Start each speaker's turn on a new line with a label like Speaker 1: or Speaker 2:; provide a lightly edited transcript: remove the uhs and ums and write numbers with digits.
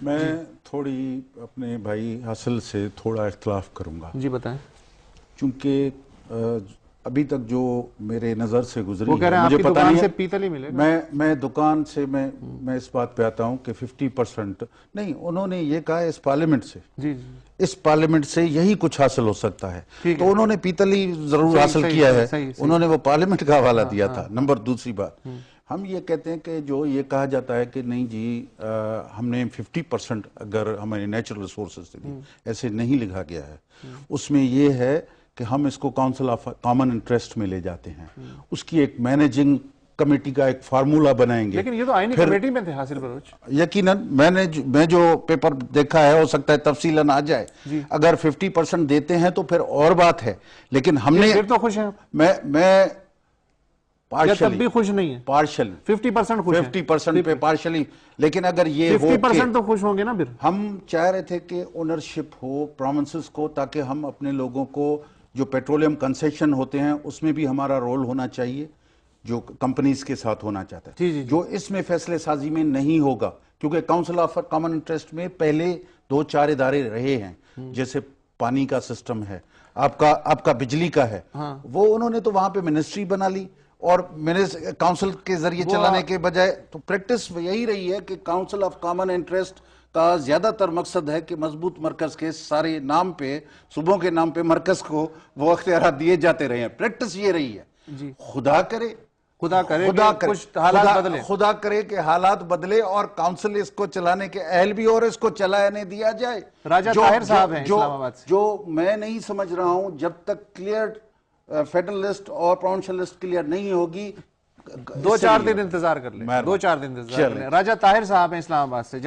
Speaker 1: मैं थोड़ी अपने भाई हासिल से थोड़ा इख्तलाफ करूंगा
Speaker 2: जी, बताएं।
Speaker 1: चूंकि अभी तक जो मेरे नज़र से गुजरी
Speaker 2: वो कह रहे हैं
Speaker 1: मुझे
Speaker 2: आपकी
Speaker 1: पता
Speaker 2: दुकान
Speaker 1: नहीं
Speaker 2: से
Speaker 1: है।
Speaker 2: पीतल ही मिलेगा।
Speaker 1: मैं दुकान से मैं इस बात पे आता हूं कि 50% नहीं, उन्होंने ये कहा इस पार्लियामेंट से,
Speaker 2: जी जी,
Speaker 1: इस पार्लियामेंट से यही कुछ हासिल हो सकता है, तो उन्होंने पीतल ही जरूर हासिल किया है। उन्होंने वो पार्लियामेंट का हवाला दिया था। नंबर दूसरी बात, हम ये कहते हैं कि जो ये कहा जाता है कि नहीं जी हमने 50% अगर हमारे नेचुरल रिसोर्सेज से दी, ऐसे नहीं लिखा गया है। उसमें ये है कि हम इसको काउंसिल ऑफ कॉमन इंटरेस्ट में ले जाते हैं, उसकी एक मैनेजिंग कमेटी का एक फार्मूला बनाएंगे।
Speaker 2: लेकिन ये तो आईनी कमेटी में थे हासिल बलोच।
Speaker 1: यकीनन मैं जो पेपर देखा है, हो सकता है तफसीलन आ जाए। अगर 50% देते हैं तो फिर और बात है, लेकिन हमने
Speaker 2: फिर तो खुश हैं।
Speaker 1: मैं
Speaker 2: पार्शियली, तब भी खुश नहीं है।
Speaker 1: पार्शियली
Speaker 2: 50% खुश
Speaker 1: 50% पे पार्शियली, लेकिन अगर ये
Speaker 2: 50% तो खुश होंगे ना। फिर
Speaker 1: हम चाह रहे थे कि ओनरशिप हो प्रोविंसेस को, ताकि हम अपने लोगों को जो पेट्रोलियम कंसेशन होते हैं उसमें भी हमारा रोल होना चाहिए, जो कंपनीज के साथ होना चाहता है।
Speaker 2: जी।
Speaker 1: जो इसमें फैसले साजी में नहीं होगा, क्योंकि काउंसिल ऑफ कॉमन इंटरेस्ट में पहले 2-4 इदारे रहे हैं, जैसे पानी का सिस्टम है, आपका बिजली का है। वो उन्होंने तो वहां पे मिनिस्ट्री बना ली और काउंसिल के जरिए चलाने के बजाय, तो प्रैक्टिस यही रही है कि काउंसिल ऑफ कॉमन इंटरेस्ट का ज्यादातर मकसद है कि मजबूत मरकज के सारे नाम पे, सूबों के नाम पे मरकज को वो अख्तियार दिए जाते रहे हैं। प्रैक्टिस ये रही है जी। खुदा करे कुछ हालात बदले, खुदा करे कि हालात बदले और काउंसिल इसको चलाने के अहल भी और इसको चलाने दिया जाए।
Speaker 2: राजा ताहिर साहब हैं इस्लामाबाद से।
Speaker 1: जो मैं नहीं समझ रहा हूं, जब तक क्लियर फेडरल लिस्ट और प्रोविंशियल लिस्ट क्लियर नहीं होगी,
Speaker 2: 2-4 दिन इंतजार कर ले, 2-4 दिन इंतजार कर ले। राजा ताहिर साहब हैं इस्लामाबाद से।